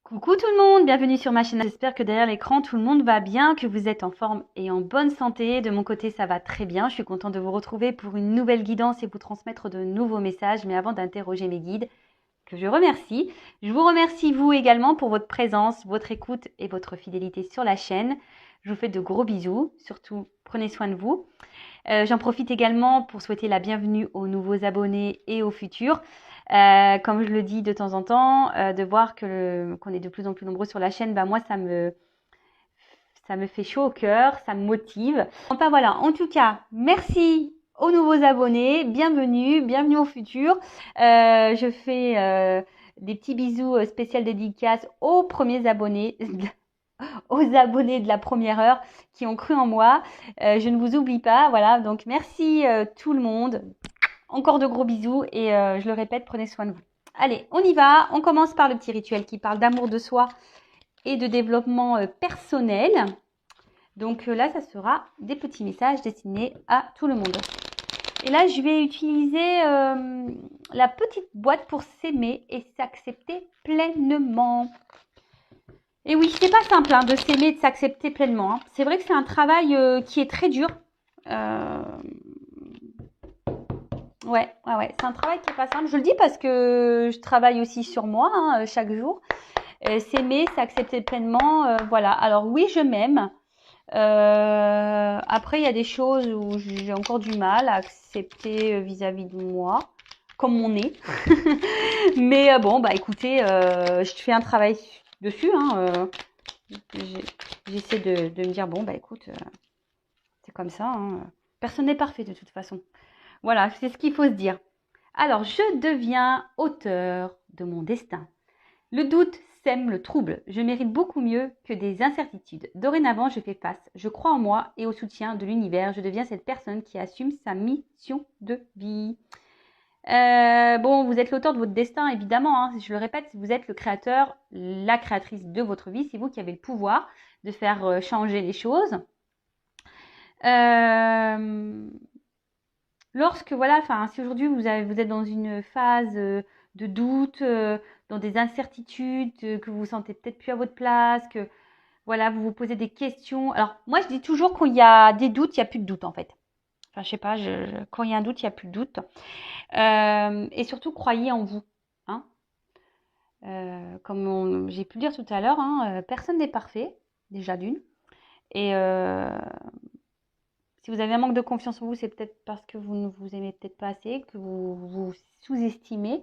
Coucou tout le monde, bienvenue sur ma chaîne. J'espère que derrière l'écran tout le monde va bien, que vous êtes en forme et en bonne santé. De mon côté ça va très bien, je suis contente de vous retrouver pour une nouvelle guidance et vous transmettre de nouveaux messages. Mais avant d'interroger mes guides, que je vous remercie vous également pour votre présence, votre écoute et votre fidélité sur la chaîne. Je vous fais de gros bisous, surtout prenez soin de vous. J'en profite également pour souhaiter la bienvenue aux nouveaux abonnés et aux futurs. Comme je le dis de temps en temps, de voir qu'on est de plus en plus nombreux sur la chaîne, moi ça me fait chaud au cœur, ça me motive. Enfin voilà, en tout cas, merci aux nouveaux abonnés, bienvenue aux futurs. Je fais des petits bisous spécial dédicaces aux premiers abonnés, aux abonnés de la première heure qui ont cru en moi. Je ne vous oublie pas, voilà, donc merci tout le monde. Encore de gros bisous et je le répète, prenez soin de vous. Allez, on y va. On commence par le petit rituel qui parle d'amour de soi et de développement personnel. Donc là, ça sera des petits messages destinés à tout le monde. Et là, je vais utiliser la petite boîte pour s'aimer et s'accepter pleinement. Et oui, c'est pas simple de s'aimer et de s'accepter pleinement. C'est vrai que c'est un travail qui est très dur. Ouais, c'est un travail qui est pas simple. Je le dis parce que je travaille aussi sur moi chaque jour. S'aimer, s'accepter pleinement, voilà. Alors oui, je m'aime. Après, il y a des choses où j'ai encore du mal à accepter vis-à-vis de moi, comme mon nez. Mais bon, écoutez, je fais un travail dessus. J'essaie de me dire, écoute, c'est comme ça. Personne n'est parfait de toute façon. Voilà, c'est ce qu'il faut se dire. Alors, je deviens auteur de mon destin. Le doute sème le trouble. Je mérite beaucoup mieux que des incertitudes. Dorénavant, je fais face. Je crois en moi et au soutien de l'univers. Je deviens cette personne qui assume sa mission de vie. Vous êtes l'auteur de votre destin, évidemment. Je le répète, vous êtes le créateur, la créatrice de votre vie. C'est vous qui avez le pouvoir de faire changer les choses. Lorsque, si aujourd'hui vous êtes dans une phase de doute, dans des incertitudes, que vous vous sentez peut-être plus à votre place, que voilà, vous vous posez des questions. Alors, moi, je dis toujours quand il y a des doutes, il n'y a plus de doute, en fait. Enfin, je sais pas, quand il y a un doute, il n'y a plus de doute. Et surtout, croyez en vous. Comme j'ai pu le dire tout à l'heure, personne n'est parfait, déjà d'une. Et si vous avez un manque de confiance en vous, c'est peut-être parce que vous ne vous aimez peut-être pas assez, que vous vous sous-estimez.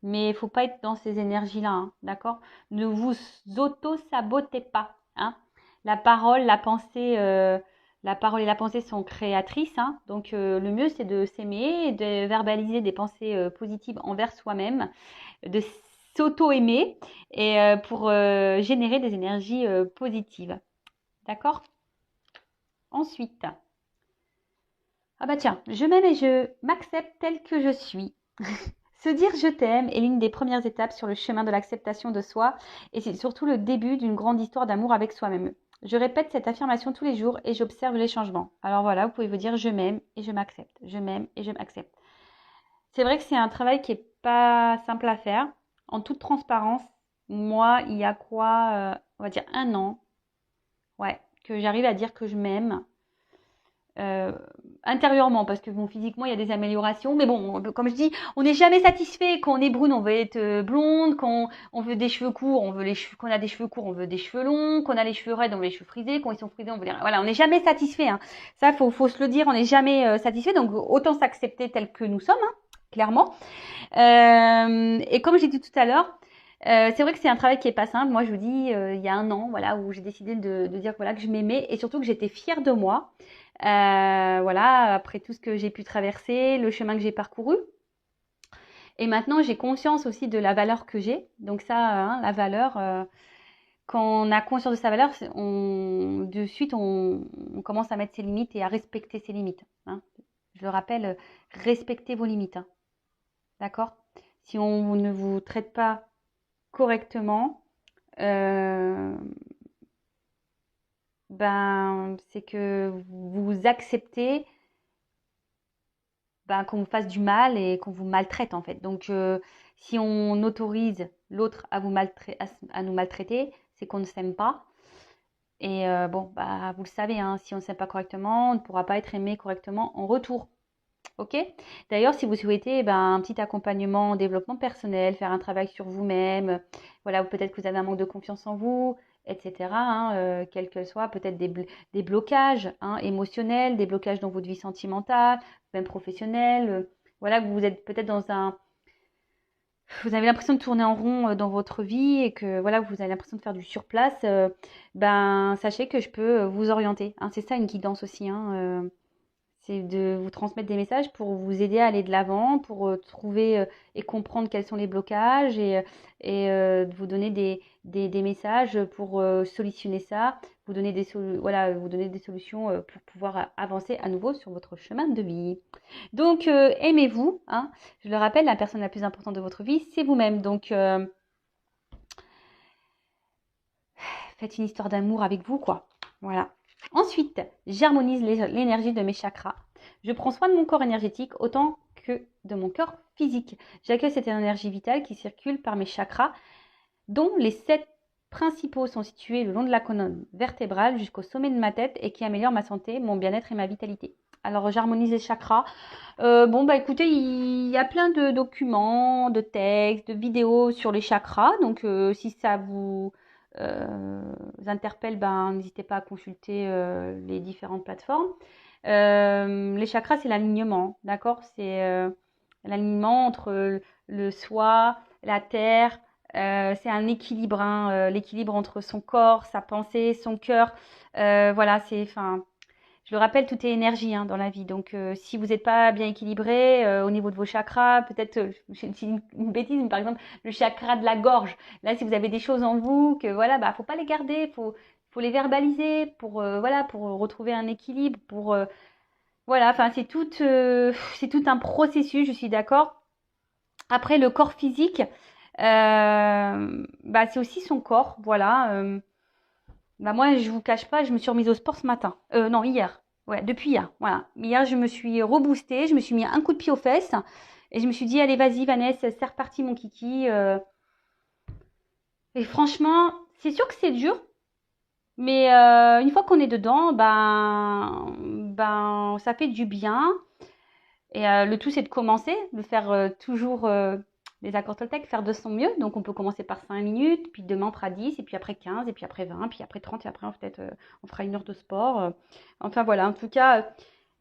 Mais il ne faut pas être dans ces énergies-là, d'accord? Ne vous auto-sabotez pas. La parole, la pensée, la parole et la pensée sont créatrices. Donc le mieux, c'est de s'aimer, de verbaliser des pensées positives envers soi-même, de s'auto-aimer et pour générer des énergies positives. D'accord? Ensuite, tiens, je m'aime et je m'accepte telle que je suis. Se dire je t'aime est l'une des premières étapes sur le chemin de l'acceptation de soi et c'est surtout le début d'une grande histoire d'amour avec soi-même. Je répète cette affirmation tous les jours et j'observe les changements. Alors voilà, vous pouvez vous dire je m'aime et je m'accepte. Je m'aime et je m'accepte. C'est vrai que c'est un travail qui est pas simple à faire. En toute transparence, moi, il y a quoi, on va dire 1 an, que j'arrive à dire que je m'aime. Intérieurement, parce que physiquement il y a des améliorations, mais bon, comme je dis, on n'est jamais satisfait. Quand on est brune, on veut être blonde. Quand on veut des cheveux courts, on veut quand on a des cheveux courts, on veut des cheveux longs. Quand on a les cheveux raides, on veut les cheveux frisés. Quand ils sont frisés, on veut voilà, on n'est jamais satisfait. Ça, faut se le dire, on n'est jamais satisfait. Donc autant s'accepter tel que nous sommes, clairement. Et comme j'ai dit tout à l'heure, c'est vrai que c'est un travail qui est pas simple. Moi, je vous dis, il y a 1 an, voilà, où j'ai décidé de dire que je m'aimais et surtout que j'étais fière de moi. Après tout ce que j'ai pu traverser, le chemin que j'ai parcouru. Et maintenant, j'ai conscience aussi de la valeur que j'ai. Donc ça, la valeur, quand on a conscience de sa valeur, de suite, on commence à mettre ses limites et à respecter ses limites. Je le rappelle, respectez vos limites. D'accord? Si on ne vous traite pas correctement, c'est que vous acceptez qu'on vous fasse du mal et qu'on vous maltraite en fait. Donc Si on autorise l'autre à nous maltraiter, c'est qu'on ne s'aime pas. Et bon, bah, vous le savez, hein, si on ne s'aime pas correctement, on ne pourra pas être aimé correctement en retour. Ok? D'ailleurs, si vous souhaitez un petit accompagnement en développement personnel, faire un travail sur vous-même, voilà, peut-être que vous avez un manque de confiance en vous, etc., hein, quel que soit, peut-être des blocages émotionnels, des blocages dans votre vie sentimentale, même professionnelle, voilà, que vous êtes peut-être vous avez l'impression de tourner en rond dans votre vie et que voilà, vous avez l'impression de faire du surplace, sachez que je peux vous orienter. Hein. C'est ça une guidance aussi. Hein, c'est de vous transmettre des messages pour vous aider à aller de l'avant, pour trouver et comprendre quels sont les blocages et de vous donner des messages pour solutionner ça, vous donner vous donner des solutions pour pouvoir avancer à nouveau sur votre chemin de vie. Donc, aimez-vous. Hein. Je le rappelle, la personne la plus importante de votre vie, c'est vous-même. Donc, faites une histoire d'amour avec vous, quoi. Voilà. Ensuite, j'harmonise l'énergie de mes chakras. Je prends soin de mon corps énergétique autant que de mon corps physique. J'accueille cette énergie vitale qui circule par mes chakras, dont les 7 principaux sont situés le long de la colonne vertébrale jusqu'au sommet de ma tête et qui améliorent ma santé, mon bien-être et ma vitalité. Alors, j'harmonise les chakras. Écoutez, il y a plein de documents, de textes, de vidéos sur les chakras. Donc, si ça vous interpelle, n'hésitez pas à consulter les différentes plateformes. Les chakras, c'est l'alignement, d'accord? C'est l'alignement entre le soi, la terre. C'est un équilibre, hein, l'équilibre entre son corps, sa pensée, son cœur. Voilà, je le rappelle, tout est énergie dans la vie. Donc, si vous n'êtes pas bien équilibré au niveau de vos chakras, peut-être, c'est une bêtise, mais par exemple, le chakra de la gorge. Là, si vous avez des choses en vous, que voilà, faut pas les garder, faut les verbaliser pour pour retrouver un équilibre, c'est tout un processus. Je suis d'accord. Après, le corps physique, c'est aussi son corps, voilà. Moi, je vous cache pas, je me suis remise au sport ce matin. Non, hier. Ouais, depuis hier. Voilà. Hier, je me suis reboostée, je me suis mis un coup de pied aux fesses et je me suis dit, allez, vas-y, Vanessa, c'est reparti, mon kiki. Et franchement, c'est sûr que c'est dur, mais une fois qu'on est dedans, ça fait du bien. Et le tout, c'est de commencer, de faire toujours les accords Toltec, faire de son mieux. Donc, on peut commencer par 5 minutes, puis demain, on fera 10, et puis après 15, et puis après 20, puis après 30, et après, peut-être, on fera 1 heure de sport. Enfin, voilà. En tout cas,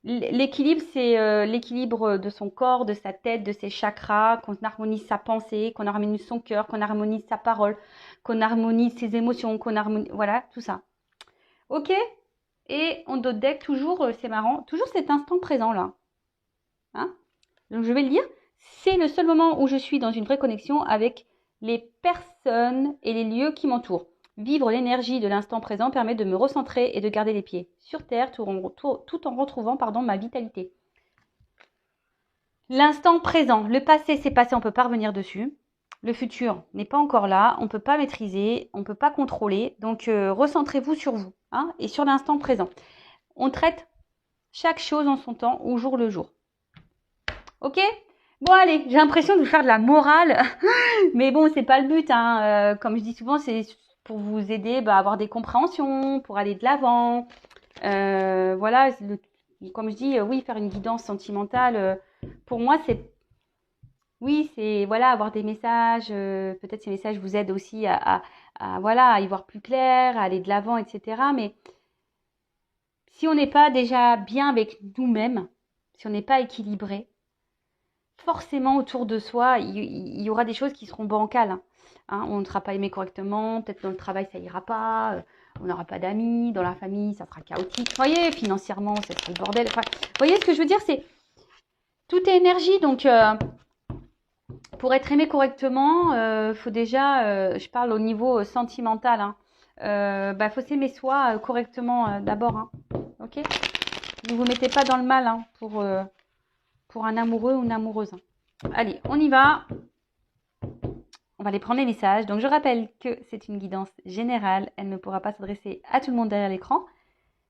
l'équilibre, c'est l'équilibre de son corps, de sa tête, de ses chakras, qu'on harmonise sa pensée, qu'on harmonise son cœur, qu'on harmonise sa parole, qu'on harmonise ses émotions, qu'on harmonise... Voilà, tout ça. Ok? Et on doit deck toujours, c'est marrant, toujours cet instant présent, là. Hein? Donc je vais le dire, c'est le seul moment où je suis dans une vraie connexion avec les personnes et les lieux qui m'entourent. Vivre l'énergie de l'instant présent permet de me recentrer et de garder les pieds sur terre tout en retrouvant ma vitalité. L'instant présent, le passé c'est passé, on ne peut pas revenir dessus. Le futur n'est pas encore là, on ne peut pas maîtriser, on ne peut pas contrôler. Donc recentrez-vous sur vous et sur l'instant présent. On traite chaque chose en son temps, au jour le jour. Ok? Bon allez, j'ai l'impression de vous faire de la morale, mais bon, c'est pas le but. Comme je dis souvent, c'est pour vous aider à avoir des compréhensions, pour aller de l'avant. Voilà, comme je dis, oui, faire une guidance sentimentale, pour moi, c'est avoir des messages. Peut-être ces messages vous aident aussi à y voir plus clair, à aller de l'avant, etc. Mais si on n'est pas déjà bien avec nous-mêmes, si on n'est pas équilibré, forcément autour de soi, il y aura des choses qui seront bancales. On ne sera pas aimé correctement, peut-être dans le travail ça ira pas, on n'aura pas d'amis, dans la famille ça sera chaotique. Vous voyez, financièrement ça sera le bordel. Enfin, vous voyez ce que je veux dire, c'est tout est énergie. Donc pour être aimé correctement, faut déjà, je parle au niveau sentimental, faut s'aimer soi correctement d'abord. Ok, ne vous mettez pas dans le mal pour un amoureux ou une amoureuse. Allez, on y va. On va aller prendre les messages. Donc, je rappelle que c'est une guidance générale. Elle ne pourra pas s'adresser à tout le monde derrière l'écran.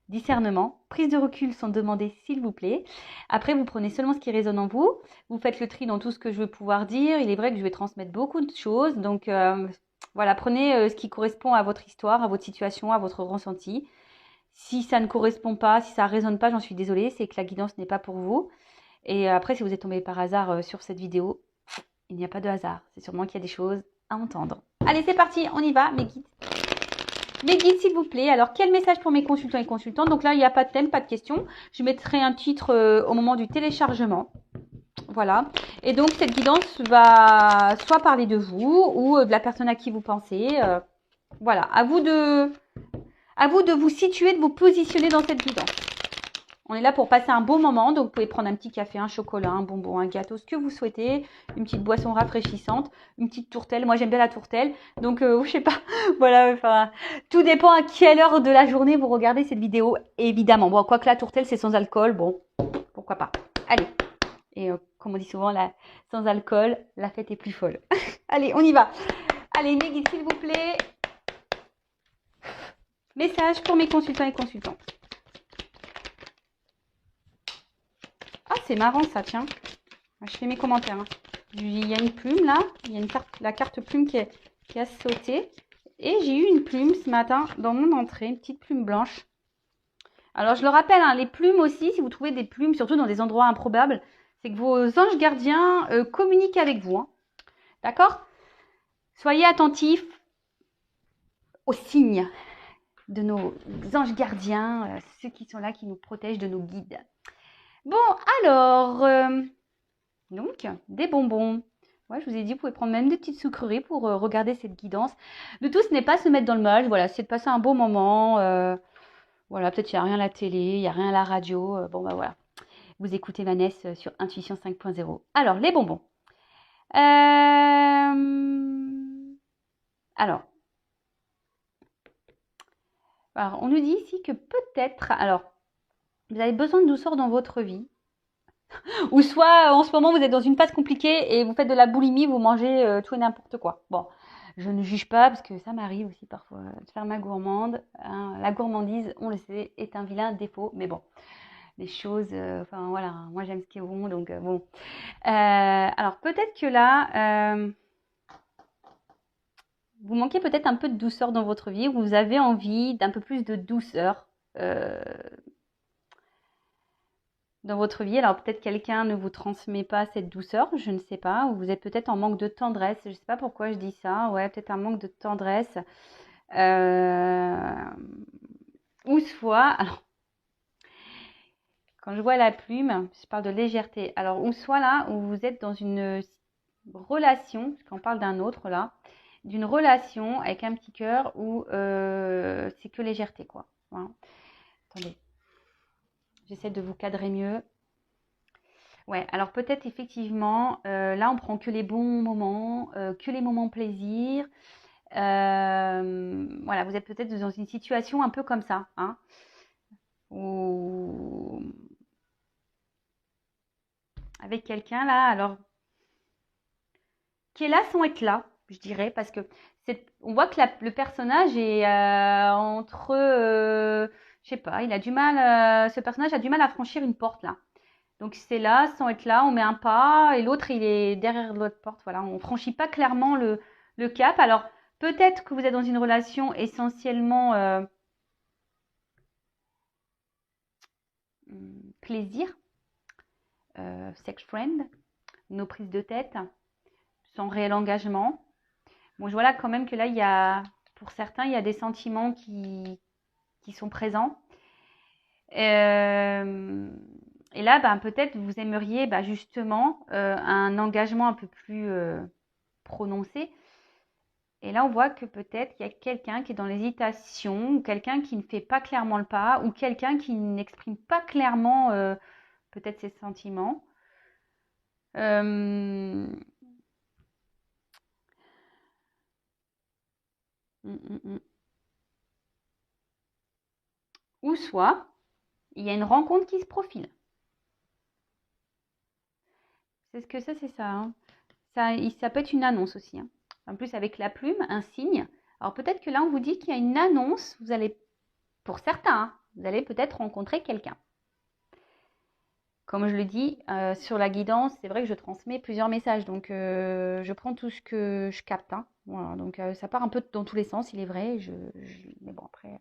discernement, prise de recul sont demandées s'il vous plaît. Après, vous prenez seulement ce qui résonne en vous. Vous faites le tri dans tout ce que je vais pouvoir dire. Il est vrai que je vais transmettre beaucoup de choses. Donc voilà, prenez ce qui correspond à votre histoire, à votre situation, à votre ressenti. Si ça ne correspond pas, si ça ne résonne pas, j'en suis désolée, c'est que la guidance n'est pas pour vous. Et après, si vous êtes tombé par hasard sur cette vidéo, il n'y a pas de hasard. C'est sûrement qu'il y a des choses à entendre. Allez, c'est parti, on y va, mes guides. Mes guides, s'il vous plaît. Alors, quel message pour mes consultants et consultantes? Donc là, il n'y a pas de thème, pas de question. Je mettrai un titre au moment du téléchargement. Voilà. Et donc, cette guidance va soit parler de vous ou de la personne à qui vous pensez. Voilà. À vous de vous situer, de vous positionner dans cette guidance. On est là pour passer un beau moment, donc vous pouvez prendre un petit café, un chocolat, un bonbon, un gâteau, ce que vous souhaitez, une petite boisson rafraîchissante, une petite tourtelle. Moi, j'aime bien la tourtelle, donc je sais pas, voilà, enfin, tout dépend à quelle heure de la journée vous regardez cette vidéo, évidemment. Bon, quoique la tourtelle, c'est sans alcool, bon, pourquoi pas. Allez, et comme on dit souvent, sans alcool, la fête est plus folle. Allez, on y va. Allez, mes guides, s'il vous plaît. Message pour mes consultants et consultantes. Ah, c'est marrant ça, tiens. Je fais mes commentaires. Hein. Il y a une plume là. Il y a la carte plume qui a sauté. Et j'ai eu une plume ce matin dans mon entrée. Une petite plume blanche. Alors, je le rappelle, hein, les plumes aussi, si vous trouvez des plumes, surtout dans des endroits improbables, c'est que vos anges gardiens communiquent avec vous. Hein. D'accord? Soyez attentifs aux signes de nos anges gardiens, ceux qui sont là, qui nous protègent, de nos guides. Bon, alors, donc, des bonbons. Ouais, je vous ai dit, vous pouvez prendre même des petites sucreries pour regarder cette guidance. Le tout, ce n'est pas se mettre dans le mal, voilà, c'est de passer un beau moment. Voilà, peut-être il n'y a rien à la télé, il n'y a rien à la radio. Bon, bah voilà, vous écoutez Vanessa sur Intuition 5.0. Alors, les bonbons. Alors, on nous dit ici que peut-être, alors, vous avez besoin de douceur dans votre vie. Ou soit, en ce moment, vous êtes dans une phase compliquée et vous faites de la boulimie, vous mangez tout et n'importe quoi. Bon, je ne juge pas parce que ça m'arrive aussi parfois de faire ma gourmande. Hein. La gourmandise, on le sait, est un vilain défaut. Mais bon, les choses, enfin voilà, moi j'aime ce qui est bon, donc bon. Alors peut-être que là, vous manquez peut-être un peu de douceur dans votre vie. Vous avez envie d'un peu plus de douceur. Dans votre vie. Alors peut-être quelqu'un ne vous transmet pas cette douceur, je ne sais pas, ou vous êtes peut-être en manque de tendresse, je ne sais pas pourquoi je dis ça, ouais, peut-être un manque de tendresse, ou soit, alors, quand je vois la plume, je parle de légèreté, alors ou soit là, où vous êtes dans une relation, parce qu'on parle d'un autre là, d'une relation avec un petit cœur où c'est que légèreté, quoi. Voilà. Attendez. J'essaie de vous cadrer mieux. Ouais, alors peut-être effectivement, là on prend que les bons moments, que les moments plaisir. Voilà, vous êtes peut-être dans une situation un peu comme ça, hein, ou avec quelqu'un là, alors qui est là sans être là, je dirais, parce que on voit que le personnage est entre, je sais pas, il a du mal, ce personnage a du mal à franchir une porte là. Donc c'est là, sans être là, on met un pas et l'autre il est derrière l'autre porte. Voilà, on franchit pas clairement le cap. Alors peut-être que vous êtes dans une relation essentiellement plaisir, sex friend, nos prises de tête, sans réel engagement. Bon, je vois là quand même que là il y a, pour certains, il y a des sentiments qui sont présents. Et là, ben, peut-être vous aimeriez justement un engagement un peu plus prononcé. Et là, on voit que peut-être il y a quelqu'un qui est dans l'hésitation, ou quelqu'un qui ne fait pas clairement le pas, ou quelqu'un qui n'exprime pas clairement peut-être ses sentiments. Ou soit, il y a une rencontre qui se profile. C'est ce que c'est ça. Hein. Ça peut être une annonce aussi. Hein. En plus, avec la plume, un signe. Alors peut-être que là, on vous dit qu'il y a une annonce. Vous allez, pour certains, hein, Vous allez peut-être rencontrer quelqu'un. Comme je le dis, sur la guidance, c'est vrai que je transmets plusieurs messages. Donc, je prends tout ce que je capte. Hein. Voilà, donc, ça part un peu dans tous les sens, il est vrai. Mais bon, après...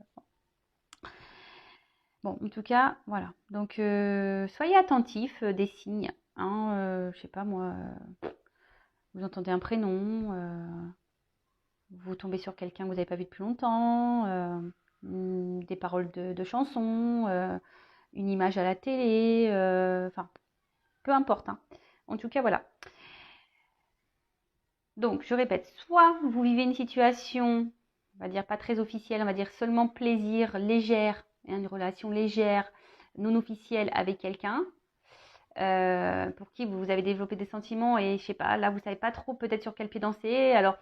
Bon, en tout cas, voilà. Donc, soyez attentifs des signes. Hein, je sais pas moi, vous entendez un prénom, vous tombez sur quelqu'un que vous n'avez pas vu depuis longtemps, des paroles de chansons, une image à la télé, enfin, peu importe. Hein. En tout cas, voilà. Donc, je répète, soit vous vivez une situation, on va dire pas très officielle, on va dire seulement plaisir, légère, une relation légère, non officielle avec quelqu'un, pour qui vous avez développé des sentiments et je sais pas, là vous savez pas trop peut-être sur quel pied danser. Alors,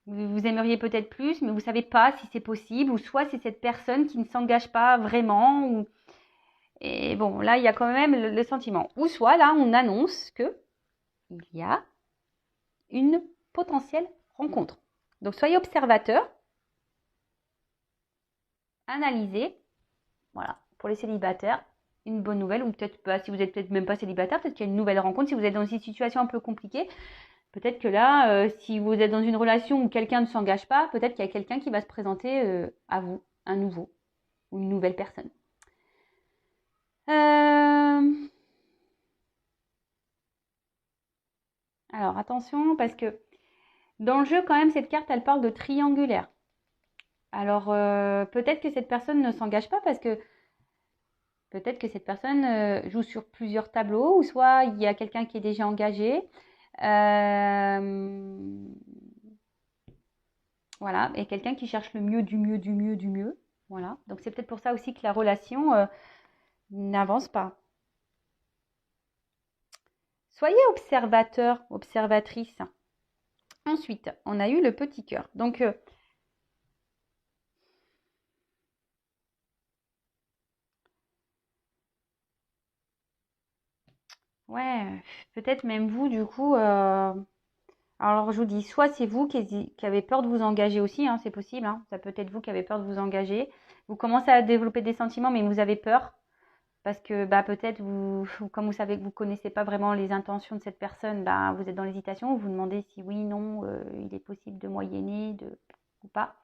vous aimeriez peut-être plus, mais vous savez pas si c'est possible, ou soit c'est cette personne qui ne s'engage pas vraiment, ou... Et bon, là, il y a quand même le sentiment. Ou soit, là, on annonce que il y a une potentielle rencontre. Donc, soyez observateur, analysez, voilà, pour les célibataires, une bonne nouvelle, ou peut-être pas, si vous êtes peut-être même pas célibataire, peut-être qu'il y a une nouvelle rencontre, si vous êtes dans une situation un peu compliquée, peut-être que là, si vous êtes dans une relation où quelqu'un ne s'engage pas, peut-être qu'il y a quelqu'un qui va se présenter à vous, un nouveau, ou une nouvelle personne. Alors attention, parce que dans le jeu, quand même, cette carte, elle parle de triangulaire. Alors peut-être que cette personne ne s'engage pas parce que peut-être que cette personne joue sur plusieurs tableaux, ou soit il y a quelqu'un qui est déjà engagé. Voilà, et quelqu'un qui cherche le mieux, du mieux, du mieux, du mieux. Voilà, donc c'est peut-être pour ça aussi que la relation n'avance pas. Soyez observateur, observatrice. Ensuite, on a eu le petit cœur. Donc, ouais, peut-être même vous, du coup. Alors, je vous dis, soit c'est vous qui avez peur de vous engager aussi, hein, c'est possible. Hein, ça peut être vous qui avez peur de vous engager. Vous commencez à développer des sentiments, mais vous avez peur. Parce que bah, peut-être, comme vous savez que vous ne connaissez pas vraiment les intentions de cette personne, bah, vous êtes dans l'hésitation. Vous vous demandez si oui, non, il est possible de moyenner ou pas.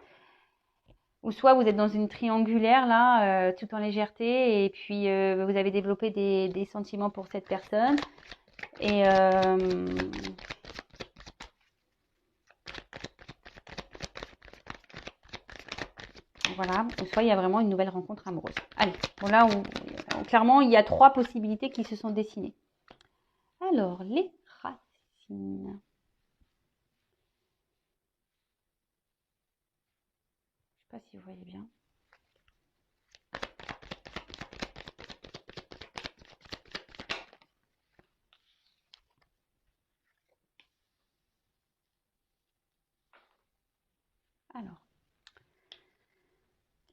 Ou soit vous êtes dans une triangulaire, là, tout en légèreté, et puis vous avez développé des sentiments pour cette personne. Et voilà, ou soit il y a vraiment une nouvelle rencontre amoureuse. Allez, bon là, clairement, il y a 3 possibilités qui se sont dessinées. Alors, les racines. Je ne sais pas si vous voyez bien. Alors,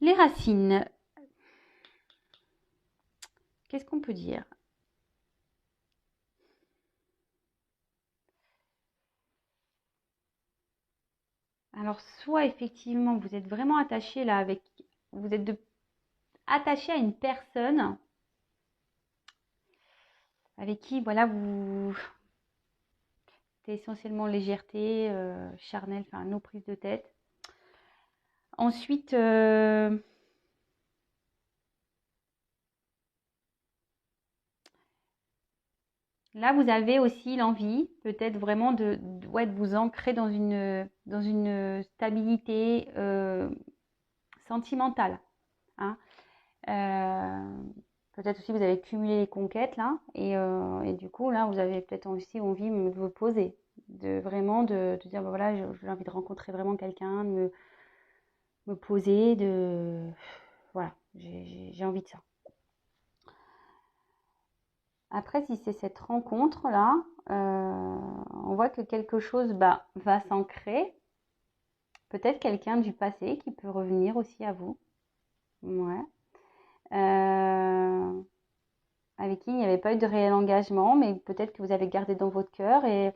les racines. Qu'est-ce qu'on peut dire? Alors, soit effectivement, vous êtes vraiment attaché là avec... Vous êtes attaché à une personne avec qui, voilà, c'est essentiellement légèreté, charnel, enfin, nos prises de tête. Ensuite, là, vous avez aussi l'envie, peut-être vraiment de vous ancrer dans une stabilité sentimentale. Hein. Peut-être aussi vous avez cumulé les conquêtes là, et du coup là, vous avez peut-être aussi envie de vous poser, de vraiment de dire bah, voilà, j'ai envie de rencontrer vraiment quelqu'un, de me poser, voilà, j'ai envie de ça. Après, si c'est cette rencontre-là, on voit que quelque chose va s'ancrer. Peut-être quelqu'un du passé qui peut revenir aussi à vous. Ouais. Avec qui il n'y avait pas eu de réel engagement, mais peut-être que vous avez gardé dans votre cœur. Et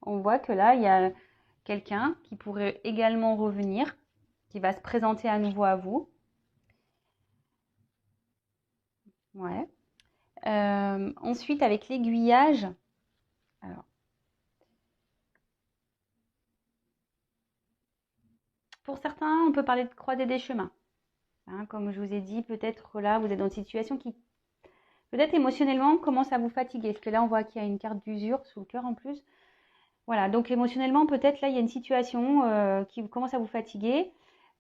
on voit que là, il y a quelqu'un qui pourrait également revenir, qui va se présenter à nouveau à vous. Ouais. Ensuite, avec l'aiguillage, alors, pour certains, on peut parler de croiser des chemins. Hein, comme je vous ai dit, peut-être là, vous êtes dans une situation qui, peut-être émotionnellement, commence à vous fatiguer. Parce que là, on voit qu'il y a une carte d'usure sous le cœur en plus. Voilà, donc émotionnellement, peut-être là, il y a une situation qui commence à vous fatiguer.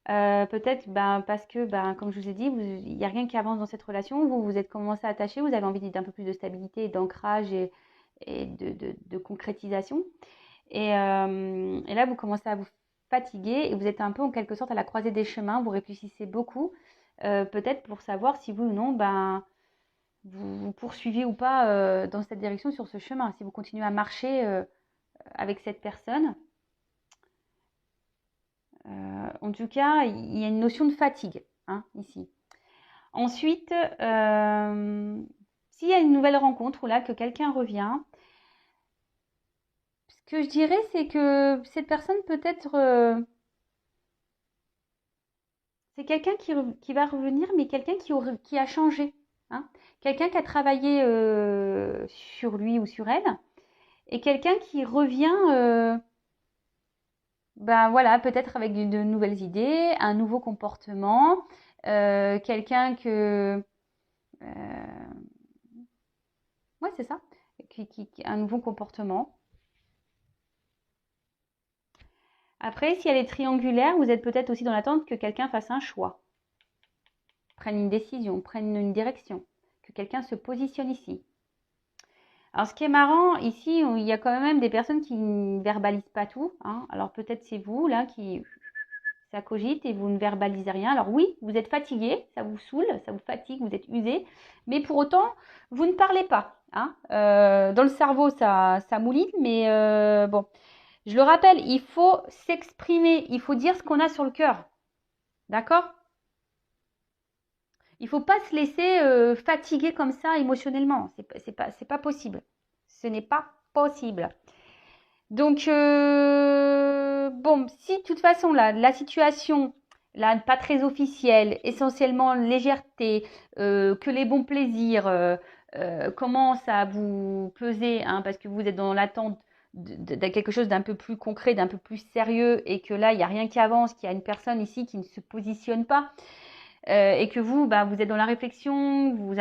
Peut-être parce que, comme je vous ai dit, il n'y a rien qui avance dans cette relation. Vous êtes commencé à attacher, vous avez envie d'un peu plus de stabilité, d'ancrage et de concrétisation. Et là, vous commencez à vous fatiguer et vous êtes un peu en quelque sorte à la croisée des chemins. Vous réfléchissez beaucoup, peut-être pour savoir si oui ou non, vous poursuivez ou pas dans cette direction, sur ce chemin. Si vous continuez à marcher avec cette personne. En tout cas, il y a une notion de fatigue hein, ici. Ensuite, s'il y a une nouvelle rencontre ou là que quelqu'un revient, ce que je dirais, c'est que cette personne peut-être, c'est quelqu'un qui va revenir, mais quelqu'un qui a changé. Hein. Quelqu'un qui a travaillé sur lui ou sur elle, et quelqu'un qui revient, voilà, peut-être avec de nouvelles idées, un nouveau comportement, quelqu'un que... ouais, c'est ça, un nouveau comportement. Après, si elle est triangulaire, vous êtes peut-être aussi dans l'attente que quelqu'un fasse un choix, prenne une décision, prenne une direction, que quelqu'un se positionne ici. Alors, ce qui est marrant, ici, il y a quand même des personnes qui ne verbalisent pas tout. Hein. Alors, peut-être c'est vous, là, qui... ça cogite et vous ne verbalisez rien. Alors oui, vous êtes fatigué, ça vous saoule, ça vous fatigue, vous êtes usé, mais pour autant, vous ne parlez pas. Hein. Dans le cerveau, ça mouline, mais bon. Je le rappelle, il faut s'exprimer, il faut dire ce qu'on a sur le cœur. D'accord? Il ne faut pas se laisser fatiguer comme ça émotionnellement. C'est pas possible. Ce n'est pas possible. Donc, bon, si de toute façon, là, la situation, là, pas très officielle, essentiellement légèreté, que les bons plaisirs commencent à vous peser, hein, parce que vous êtes dans l'attente de quelque chose d'un peu plus concret, d'un peu plus sérieux, et que là, il n'y a rien qui avance, qu'il y a une personne ici qui ne se positionne pas, et que vous, vous êtes dans la réflexion, vous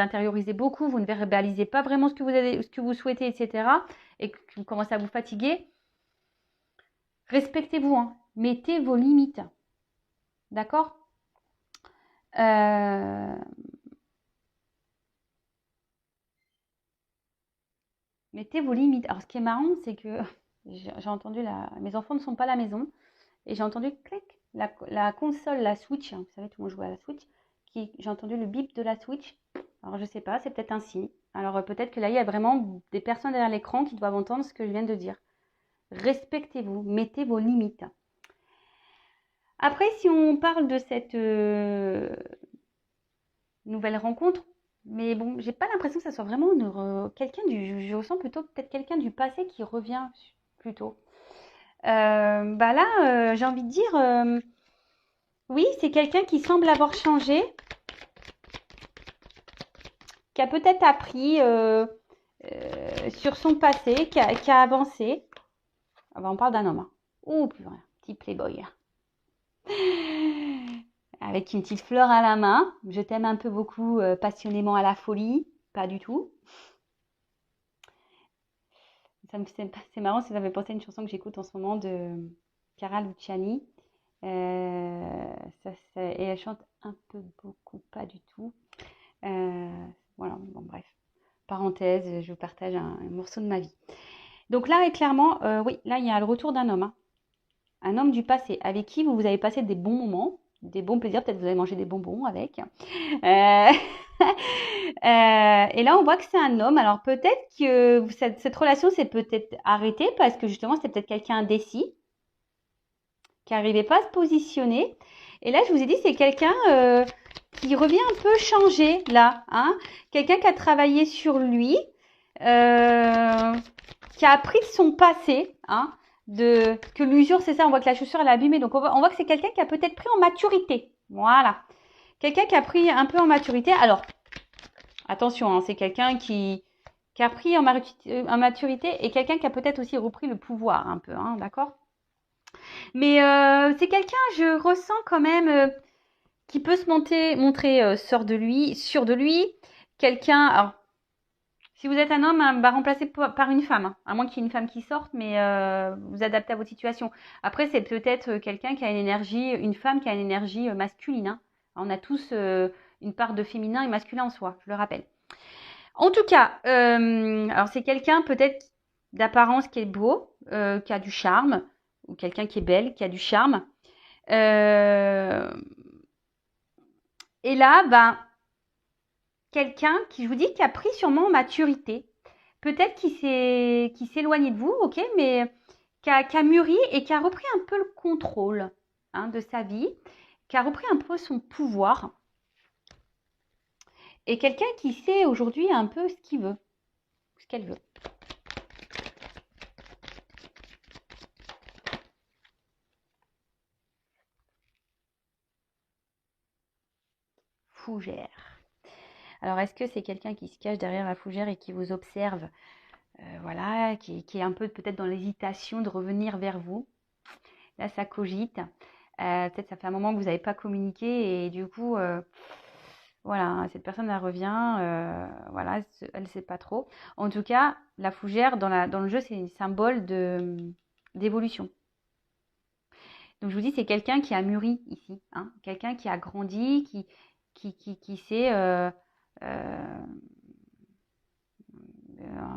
intériorisez beaucoup, vous ne verbalisez pas vraiment ce que vous souhaitez, etc., et que vous commencez à vous fatiguer, respectez-vous, hein. Mettez vos limites. D'accord? Mettez vos limites. Alors, ce qui est marrant, c'est que j'ai entendu mes enfants ne sont pas à la maison, et j'ai entendu clic, la console, la Switch, hein, vous savez, tout le monde joue à la Switch, j'ai entendu le bip de la Switch. Alors, je sais pas, c'est peut-être un signe. Alors, peut-être que là, il y a vraiment des personnes derrière l'écran qui doivent entendre ce que je viens de dire. Respectez-vous, mettez vos limites. Après, si on parle de cette nouvelle rencontre, mais bon, j'ai pas l'impression que ça soit vraiment quelqu'un je ressens plutôt peut-être quelqu'un du passé qui revient plutôt. Là, j'ai envie de dire, oui, c'est quelqu'un qui semble avoir changé, qui a peut-être appris sur son passé, qui a avancé. Ah on parle d'un homme. Hein. Oh, plus rien, petit playboy. Avec une petite fleur à la main. Je t'aime un peu beaucoup, passionnément à la folie. Pas du tout. C'est marrant, ça me fait penser à une chanson que j'écoute en ce moment de Cara Luciani. Et elle chante un peu beaucoup, pas du tout. Voilà, bon bref. Parenthèse, je vous partage un morceau de ma vie. Donc là, clairement, oui, là, il y a le retour d'un homme. Hein. Un homme du passé, avec qui vous avez passé des bons moments, des bons plaisirs, peut-être vous avez mangé des bonbons avec. Et là, on voit que c'est un homme. Alors peut-être que cette relation s'est peut-être arrêtée parce que justement, c'était peut-être quelqu'un indécis, qui n'arrivait pas à se positionner. Et là, je vous ai dit, c'est quelqu'un qui revient un peu changé, là. Hein, quelqu'un qui a travaillé sur lui, qui a appris de son passé, hein, que l'usure, c'est ça, on voit que la chaussure, elle est abîmée. Donc, on voit que c'est quelqu'un qui a peut-être pris en maturité. Voilà. Quelqu'un qui a pris un peu en maturité. Alors, Attention, hein, c'est quelqu'un qui a pris en maturité et quelqu'un qui a peut-être aussi repris le pouvoir un peu, hein, d'accord? Mais c'est quelqu'un, je ressens quand même, qui peut se montrer sûr de lui. Quelqu'un, alors, si vous êtes un homme, hein, bah, remplacé par une femme, hein, à moins qu'il y ait une femme qui sorte, mais vous adaptez à votre situation. Après, c'est peut-être quelqu'un qui a une énergie, une femme qui a une énergie masculine, hein. On a tous une part de féminin et masculin en soi, je le rappelle. En tout cas, alors c'est quelqu'un peut-être d'apparence qui est beau, qui a du charme, ou quelqu'un qui est belle, qui a du charme. Euh, et là, ben, quelqu'un qui, je vous dis, qui a pris sûrement en maturité. Peut-être qui s'est éloigné de vous, ok, mais qui a mûri et qui a repris un peu le contrôle, hein, de sa vie, qui a repris un peu son pouvoir. Et quelqu'un qui sait aujourd'hui un peu ce qu'il veut, ce qu'elle veut. Fougère. Alors, est-ce que c'est quelqu'un qui se cache derrière la fougère et qui vous observe, voilà, qui est un peu peut-être dans l'hésitation de revenir vers vous? Là, ça cogite. Peut-être ça fait un moment que vous n'avez pas communiqué et du coup, voilà, cette personne, elle revient, voilà, elle ne sait pas trop. En tout cas, la fougère, dans le jeu, c'est un symbole d'évolution. Donc, je vous dis, c'est quelqu'un qui a mûri ici, hein, quelqu'un qui a grandi, qui sait,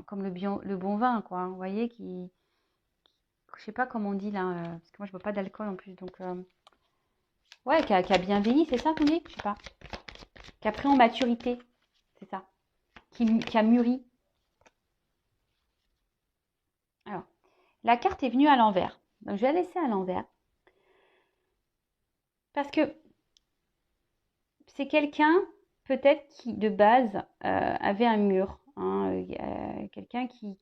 comme le bon vin, quoi, hein, vous voyez, je sais pas comment on dit là, parce que moi, je bois pas d'alcool en plus, donc, ouais, qui a bien vieilli, c'est ça qu'on dit? Je sais pas. Qui a pris en maturité, c'est ça. Qui a mûri. Alors, la carte est venue à l'envers. Donc, je vais la laisser à l'envers. Parce que c'est quelqu'un, peut-être, qui, de base, avait un mur, hein, quelqu'un qui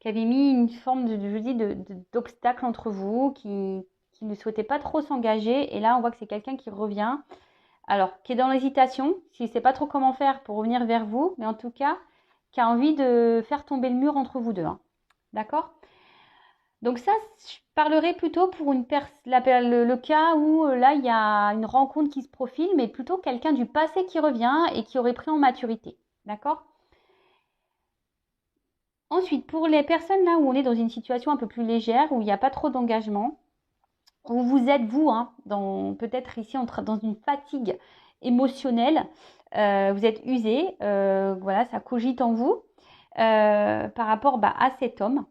avait mis une forme d'obstacle entre vous, qui ne souhaitait pas trop s'engager. Et là, on voit que c'est quelqu'un qui revient. Alors, qui est dans l'hésitation, qui ne sait pas trop comment faire pour revenir vers vous, mais en tout cas, qui a envie de faire tomber le mur entre vous deux, hein. D'accord? Donc ça, je parlerai plutôt pour le cas où là, il y a une rencontre qui se profile, mais plutôt quelqu'un du passé qui revient et qui aurait pris en maturité. D'accord? Ensuite, pour les personnes là où on est dans une situation un peu plus légère, où il n'y a pas trop d'engagement, où vous êtes vous, hein, peut-être ici dans une fatigue émotionnelle, vous êtes usé, voilà, ça cogite en vous par rapport à cet homme.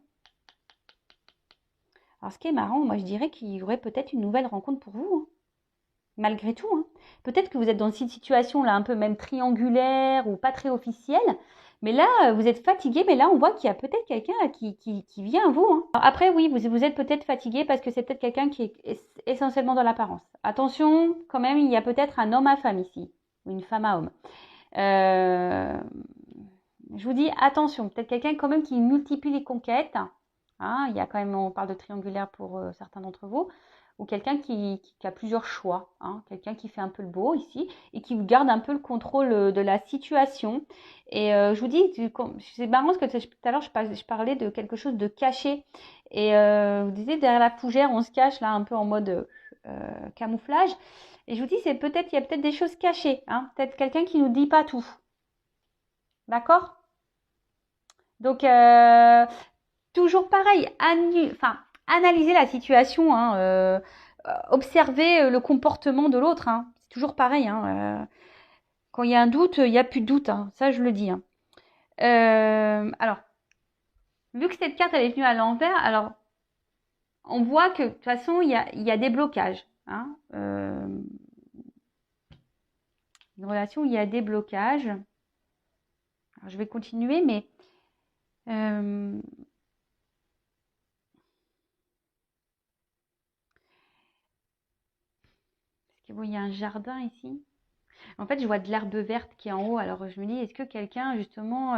Alors, ce qui est marrant, moi je dirais qu'il y aurait peut-être une nouvelle rencontre pour vous, hein, malgré tout, hein. Peut-être que vous êtes dans cette situation là un peu même triangulaire ou pas très officielle, mais là vous êtes fatigué, mais là on voit qu'il y a peut-être quelqu'un qui vient à vous, hein. Alors, après oui, vous êtes peut-être fatigué parce que c'est peut-être quelqu'un qui est essentiellement dans l'apparence. Attention, quand même, il y a peut-être un homme à femme ici, ou une femme à homme. Euh, je vous dis attention, peut-être quelqu'un quand même qui multiplie les conquêtes, hein, il y a quand même, on parle de triangulaire pour certains d'entre vous, ou quelqu'un qui a plusieurs choix, hein, quelqu'un qui fait un peu le beau ici et qui garde un peu le contrôle de la situation. Et je vous dis, c'est marrant parce que tout à l'heure je parlais de quelque chose de caché. Et vous disiez derrière la fougère, on se cache là un peu en mode camouflage. Et je vous dis, il y a peut-être des choses cachées, hein, peut-être quelqu'un qui nous dit pas tout. D'accord? Donc, toujours pareil, analyser la situation, hein, observer le comportement de l'autre, hein. C'est toujours pareil, hein, quand il y a un doute, il n'y a plus de doute, hein. Ça, je le dis, hein. Alors, vu que cette carte elle est venue à l'envers, alors on voit que de toute façon il y a des blocages, hein. Une relation où il y a des blocages. Alors, je vais continuer, mais parce que bon, il y a un jardin ici. En fait, je vois de l'herbe verte qui est en haut. Alors, je me dis, est-ce que quelqu'un, justement,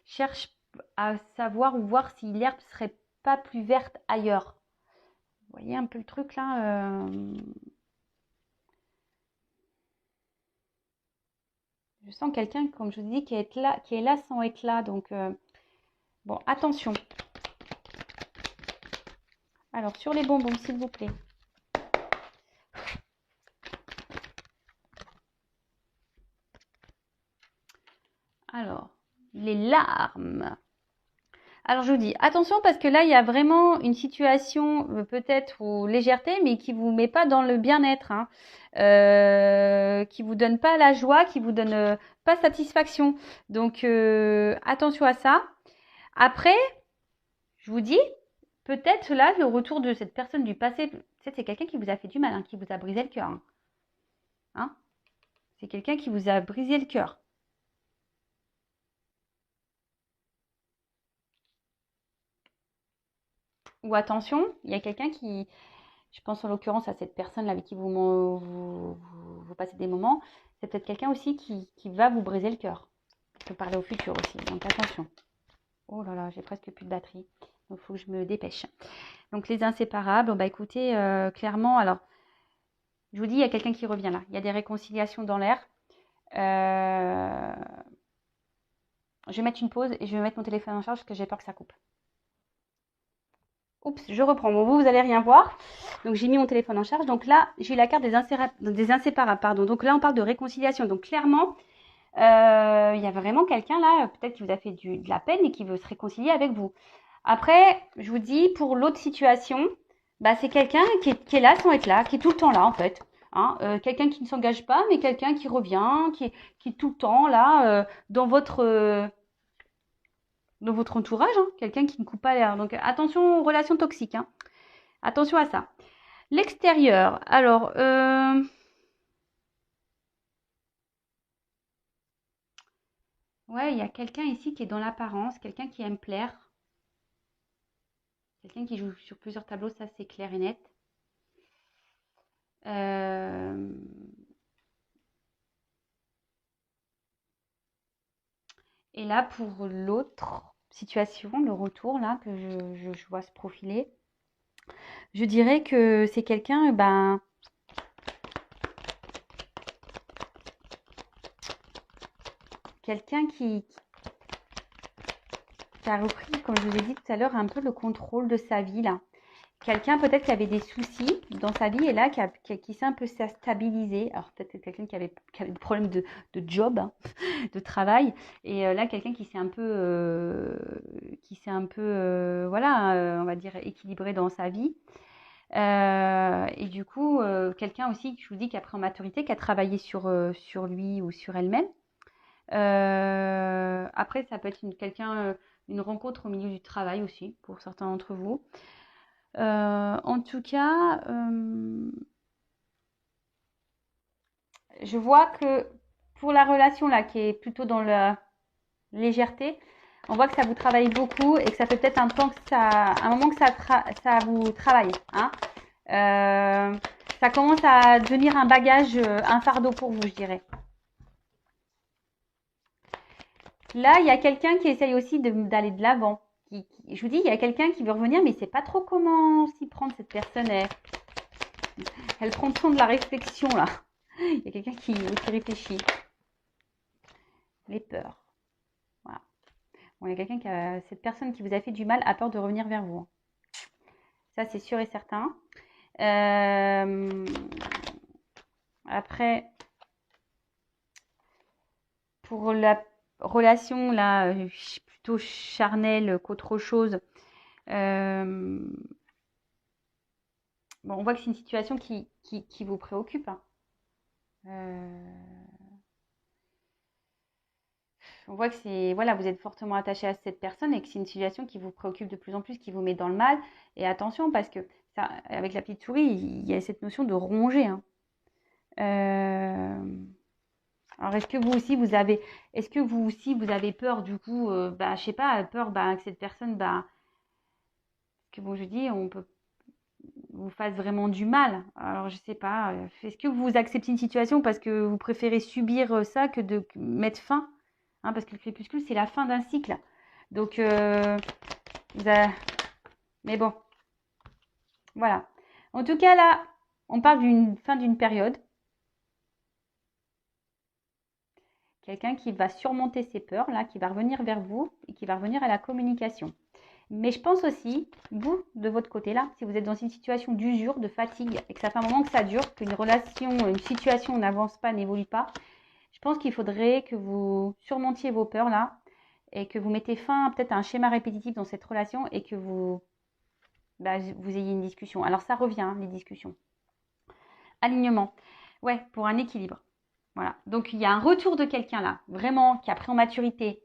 cherche à savoir ou voir si l'herbe serait pas plus verte ailleurs? Vous voyez un peu le truc là, Je sens quelqu'un, comme je vous dis, qui est là sans être là. Donc, bon, attention. Alors, sur les bonbons, s'il vous plaît. Alors, les larmes. Alors, je vous dis, attention parce que là, il y a vraiment une situation peut-être ou légèreté, mais qui vous met pas dans le bien-être, hein. Qui vous donne pas la joie, qui vous donne pas satisfaction. Donc, attention à ça. Après, je vous dis, peut-être là, le retour de cette personne du passé, peut-être c'est quelqu'un qui vous a fait du mal, hein, qui vous a brisé le cœur, hein. Hein, c'est quelqu'un qui vous a brisé le cœur. Ou attention, il y a quelqu'un qui, je pense en l'occurrence à cette personne-là avec qui vous passez des moments, c'est peut-être quelqu'un aussi qui va vous briser le cœur. Je peux parler au futur aussi, donc attention. Oh là là, j'ai presque plus de batterie, donc il faut que je me dépêche. Donc les inséparables, bah écoutez, clairement, alors, je vous dis, il y a quelqu'un qui revient là. Il y a des réconciliations dans l'air. Euh, je vais mettre une pause et je vais mettre mon téléphone en charge parce que j'ai peur que ça coupe. Oups, je reprends. Bon, vous allez rien voir. Donc, j'ai mis mon téléphone en charge. Donc là, j'ai la carte des inséparables. Pardon. Donc là, on parle de réconciliation. Donc, clairement, il y a vraiment quelqu'un là, peut-être qui vous a fait de la peine et qui veut se réconcilier avec vous. Après, je vous dis, pour l'autre situation, bah, c'est quelqu'un qui est là sans être là, qui est tout le temps là, en fait. Hein, quelqu'un qui ne s'engage pas, mais quelqu'un qui revient, qui est tout le temps là, dans votre entourage, hein, quelqu'un qui ne coupe pas l'air. Donc attention aux relations toxiques, hein. Attention à ça. L'extérieur, alors, ouais, il y a quelqu'un ici qui est dans l'apparence, quelqu'un qui aime plaire, quelqu'un qui joue sur plusieurs tableaux, ça c'est clair et net. Euh, Et là, pour l'autre situation, le retour là que je vois se profiler, je dirais que c'est quelqu'un, ben, quelqu'un qui a repris, comme je vous ai dit tout à l'heure, un peu le contrôle de sa vie là. Quelqu'un peut-être qui avait des soucis dans sa vie et là qui s'est un peu stabilisé. Alors peut-être que quelqu'un qui avait des problèmes de job, hein, de travail. Et là, quelqu'un qui s'est un peu, voilà, on va dire équilibré dans sa vie. Et du coup, quelqu'un aussi, je vous dis, qui a pris en maturité, qui a travaillé sur lui ou sur elle-même. Après, ça peut être une rencontre au milieu du travail aussi, pour certains d'entre vous. En tout cas, je vois que pour la relation là, qui est plutôt dans la légèreté, on voit que ça vous travaille beaucoup et que ça fait peut-être un moment que ça vous travaille, hein. Ça commence à devenir un bagage, un fardeau pour vous, je dirais. Là, il y a quelqu'un qui essaye aussi d'aller de l'avant. Je vous dis, il y a quelqu'un qui veut revenir, mais il ne sait pas trop comment s'y prendre. Cette personne, elle prend le temps de la réflexion, là. Il y a quelqu'un qui réfléchit. Les peurs. Voilà. Bon, il y a cette personne qui vous a fait du mal a peur de revenir vers vous. Ça, c'est sûr et certain. Après, pour la relation, là, plutôt charnelle qu'autre chose, bon, on voit que c'est une situation qui vous préoccupe, hein. On voit que voilà, vous êtes fortement attaché à cette personne et que c'est une situation qui vous préoccupe de plus en plus, qui vous met dans le mal. Et attention, parce que ça, avec la petite souris, il y a cette notion de ronger, hein. Alors, est-ce que vous aussi, vous avez peur du coup, bah, je sais pas, peur, bah, que cette personne, bah, que bon, je dis, on peut vous fasse vraiment du mal. Alors, je sais pas, est-ce que vous acceptez une situation parce que vous préférez subir ça que de mettre fin, hein, parce que le crépuscule, c'est la fin d'un cycle. Donc, vous avez- mais bon, voilà. En tout cas, là, on parle d'une fin d'une période. quelqu'un qui va surmonter ses peurs, là, qui va revenir vers vous et qui va revenir à la communication. Mais je pense aussi, vous, de votre côté là, si vous êtes dans une situation d'usure, de fatigue, et que ça fait un moment que ça dure, qu'une relation, une situation n'avance pas, n'évolue pas, je pense qu'il faudrait que vous surmontiez vos peurs là et que vous mettez fin peut-être à un schéma répétitif dans cette relation et que vous ayez une discussion. Alors ça revient, hein, les discussions. Alignement. Ouais, pour un équilibre. Voilà. Donc il y a un retour de quelqu'un là, vraiment, qui a pris en maturité,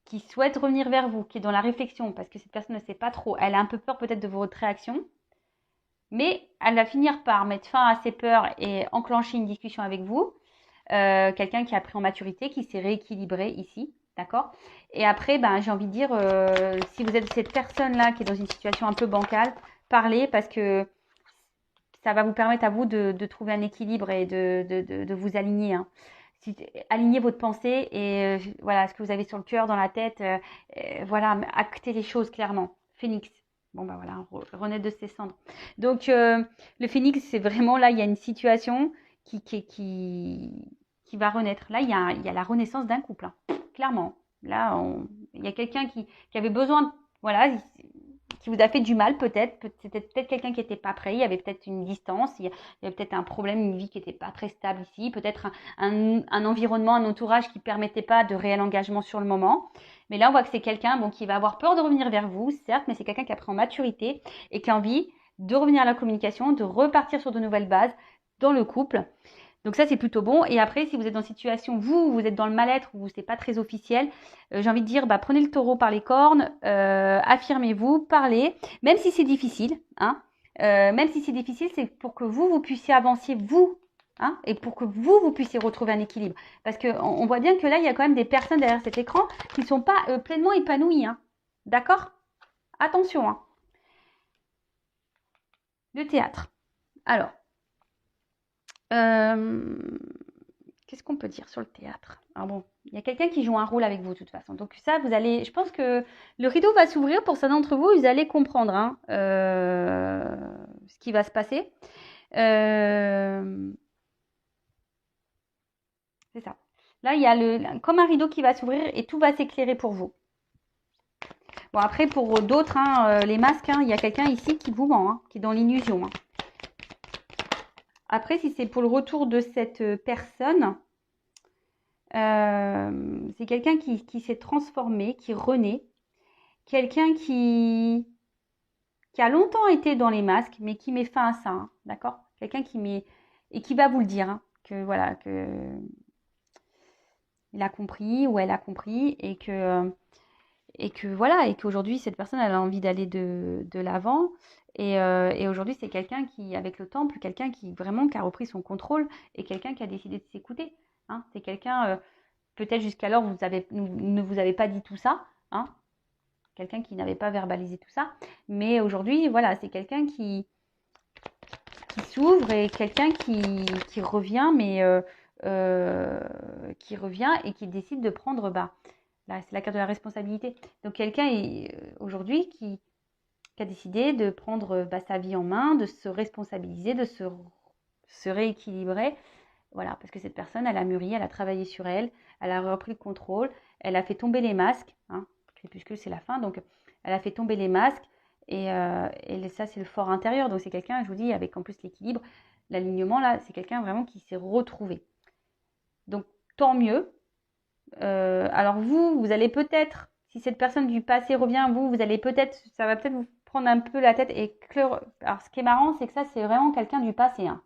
qui souhaite revenir vers vous, qui est dans la réflexion, parce que cette personne ne sait pas trop. Elle a un peu peur peut-être de votre réaction, mais elle va finir par mettre fin à ses peurs et enclencher une discussion avec vous. Quelqu'un qui a pris en maturité, qui s'est rééquilibré ici, d'accord? Et après, j'ai envie de dire, si vous êtes cette personne-là qui est dans une situation un peu bancale, parlez parce que ça va vous permettre à vous de trouver un équilibre et de vous aligner. Hein. Alignez votre pensée et voilà, ce que vous avez sur le cœur, dans la tête, voilà, actez les choses clairement. Phénix. Bon, voilà, renaître de ses cendres. Donc, le phénix, c'est vraiment là, il y a une situation qui va renaître. Là, il y a la renaissance d'un couple, hein, clairement. Là, il y a quelqu'un qui avait besoin, voilà, qui vous a fait du mal peut-être. C'était peut-être quelqu'un qui n'était pas prêt. Il y avait peut-être une distance. Il y avait peut-être un problème, une vie qui n'était pas très stable ici. Peut-être un environnement, un entourage qui ne permettait pas de réel engagement sur le moment. Mais là, on voit que c'est quelqu'un qui va avoir peur de revenir vers vous, certes, mais c'est quelqu'un qui a pris en maturité et qui a envie de revenir à la communication, de repartir sur de nouvelles bases dans le couple. Donc ça, c'est plutôt bon. Et après, si vous êtes dans une situation, vous êtes dans le mal-être, ou c'est pas très officiel, j'ai envie de dire, prenez le taureau par les cornes, affirmez-vous, parlez, même si c'est difficile. Hein, même si c'est difficile, c'est pour que vous puissiez avancer, vous. Hein, et pour que vous puissiez retrouver un équilibre. Parce qu'on voit bien que là, il y a quand même des personnes derrière cet écran qui ne sont pas pleinement épanouies. Hein. D'accord? Attention. Hein. Le théâtre. Alors, qu'est-ce qu'on peut dire sur le théâtre? Alors bon, il y a quelqu'un qui joue un rôle avec vous de toute façon. Donc ça, vous allez, je pense que le rideau va s'ouvrir pour certains d'entre vous. Vous allez comprendre hein, ce qui va se passer. C'est ça. Là, il y a comme un rideau qui va s'ouvrir et tout va s'éclairer pour vous. Bon, après, pour d'autres, hein, les masques, hein, il y a quelqu'un ici qui vous ment, hein, qui est dans l'illusion. Hein. Après, si c'est pour le retour de cette personne, c'est quelqu'un qui s'est transformé, qui renaît. Quelqu'un qui a longtemps été dans les masques, mais qui met fin à ça. Hein, d'accord? Quelqu'un qui met... Et qui va vous le dire, hein, que voilà, que... Il a compris ou elle a compris et que voilà, et qu'aujourd'hui, cette personne, elle a envie d'aller de l'avant. Et aujourd'hui, c'est quelqu'un qui, avec le temple, quelqu'un qui vraiment qui a repris son contrôle et quelqu'un qui a décidé de s'écouter. Hein. C'est quelqu'un, peut-être jusqu'alors, ne vous avez pas dit tout ça. Hein. Quelqu'un qui n'avait pas verbalisé tout ça. Mais aujourd'hui, voilà, c'est quelqu'un qui s'ouvre et quelqu'un qui revient, mais qui revient et qui décide de prendre, là, c'est la carte de la responsabilité. Donc quelqu'un aujourd'hui qui a décidé de prendre sa vie en main, de se responsabiliser, de se rééquilibrer. Voilà, parce que cette personne, elle a mûri, elle a travaillé sur elle, elle a repris le contrôle, elle a fait tomber les masques. Hein, crépuscule, c'est la fin, donc elle a fait tomber les masques. Et ça, c'est le fort intérieur. Donc c'est quelqu'un, je vous dis, avec en plus l'équilibre, l'alignement, là, c'est quelqu'un vraiment qui s'est retrouvé. Donc tant mieux. Alors vous allez peut-être, si cette personne du passé revient, vous allez peut-être, ça va peut-être vous prendre un peu la tête et alors ce qui est marrant, c'est que ça, c'est vraiment quelqu'un du passé, hein,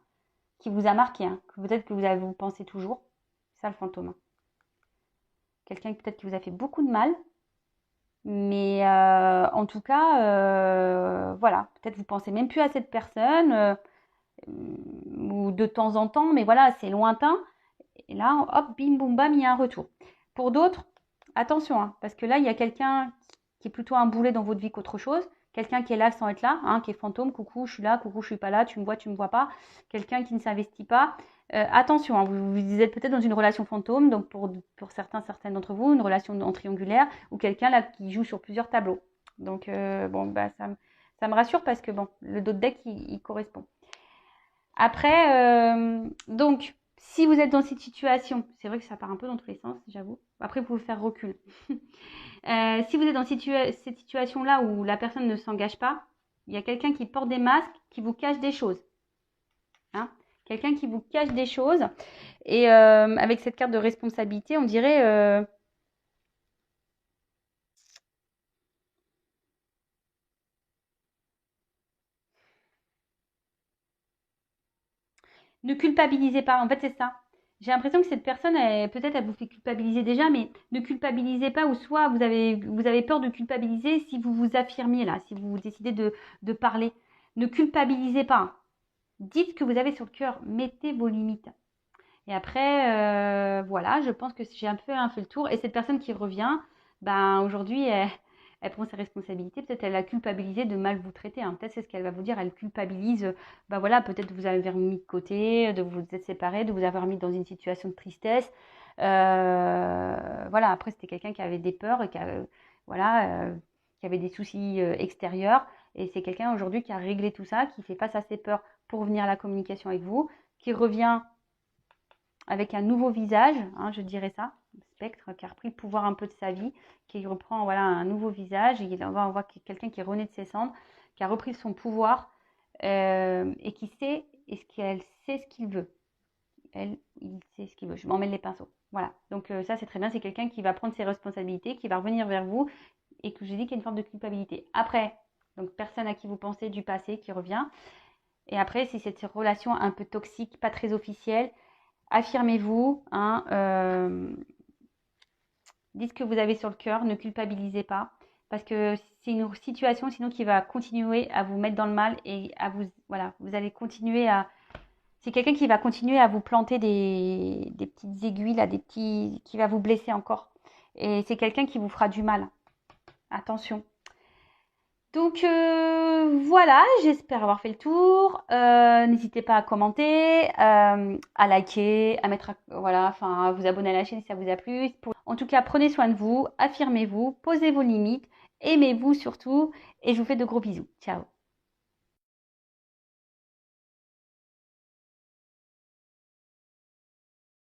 qui vous a marqué, hein, que peut-être que vous pensez toujours. C'est ça le fantôme. Hein. Quelqu'un peut-être qui vous a fait beaucoup de mal, mais en tout cas, voilà, peut-être vous pensez même plus à cette personne, ou de temps en temps, mais voilà, c'est lointain. Et là, hop, bim, boum, bam, il y a un retour. Pour d'autres, attention, hein, parce que là, il y a quelqu'un qui est plutôt un boulet dans votre vie qu'autre chose. Quelqu'un qui est là sans être là, hein, qui est fantôme, coucou, je suis là, coucou, je suis pas là, tu me vois pas. Quelqu'un qui ne s'investit pas. Attention, hein, vous êtes peut-être dans une relation fantôme, donc pour certaines d'entre vous, une relation en triangulaire, ou quelqu'un là qui joue sur plusieurs tableaux. Donc, ça me rassure parce que bon, le dos de deck, il correspond. Après, donc, Si vous êtes dans cette situation, c'est vrai que ça part un peu dans tous les sens, j'avoue. Après, vous pouvez faire recul. Si vous êtes dans cette situation-là où la personne ne s'engage pas, il y a quelqu'un qui porte des masques, qui vous cache des choses. Hein, quelqu'un qui vous cache des choses. Et avec cette carte de responsabilité, on dirait ne culpabilisez pas. En fait, c'est ça. J'ai l'impression que cette personne, peut-être elle vous fait culpabiliser déjà, mais ne culpabilisez pas, ou soit vous avez peur de culpabiliser si vous vous affirmiez là, si vous décidez de parler. Ne culpabilisez pas. Dites ce que vous avez sur le cœur. Mettez vos limites. Et après, voilà, je pense que j'ai un peu fait le tour. Et cette personne qui revient, ben aujourd'hui, elle prend ses responsabilités. Peut-être elle a culpabilisé de mal vous traiter. Hein. Peut-être c'est ce qu'elle va vous dire. Elle culpabilise, ben voilà, peut-être de vous avoir mis de côté, de vous être séparés, de vous avoir mis dans une situation de tristesse. Voilà, après, c'était quelqu'un qui avait des peurs et voilà, qui avait des soucis extérieurs. Et c'est quelqu'un aujourd'hui qui a réglé tout ça, qui fait face à ses peurs pour venir à la communication avec vous, qui revient avec un nouveau visage, hein, je dirais ça, spectre qui a repris le pouvoir un peu de sa vie, qui reprend voilà, un nouveau visage, et on voit quelqu'un qui est rené de ses cendres, qui a repris son pouvoir et qui sait, qu'elle sait ce qu'il veut. Il sait ce qu'il veut. Je m'en mêle les pinceaux. Voilà. Donc ça, c'est très bien. C'est quelqu'un qui va prendre ses responsabilités, qui va revenir vers vous et que je dis qu'il y a une forme de culpabilité. Après, donc personne à qui vous pensez du passé qui revient. Et après, si cette relation un peu toxique, pas très officielle, affirmez-vous, hein, dites ce que vous avez sur le cœur, ne culpabilisez pas, parce que c'est une situation sinon qui va continuer à vous mettre dans le mal et à vous, voilà, vous allez continuer à, c'est quelqu'un qui va continuer à vous planter des petites aiguilles là, qui va vous blesser encore. Et c'est quelqu'un qui vous fera du mal. Attention. Donc voilà, j'espère avoir fait le tour. N'hésitez pas à commenter, à liker, à mettre, voilà, enfin, à vous abonner à la chaîne si ça vous a plu. En tout cas, prenez soin de vous, affirmez-vous, posez vos limites, aimez-vous surtout, et je vous fais de gros bisous. Ciao.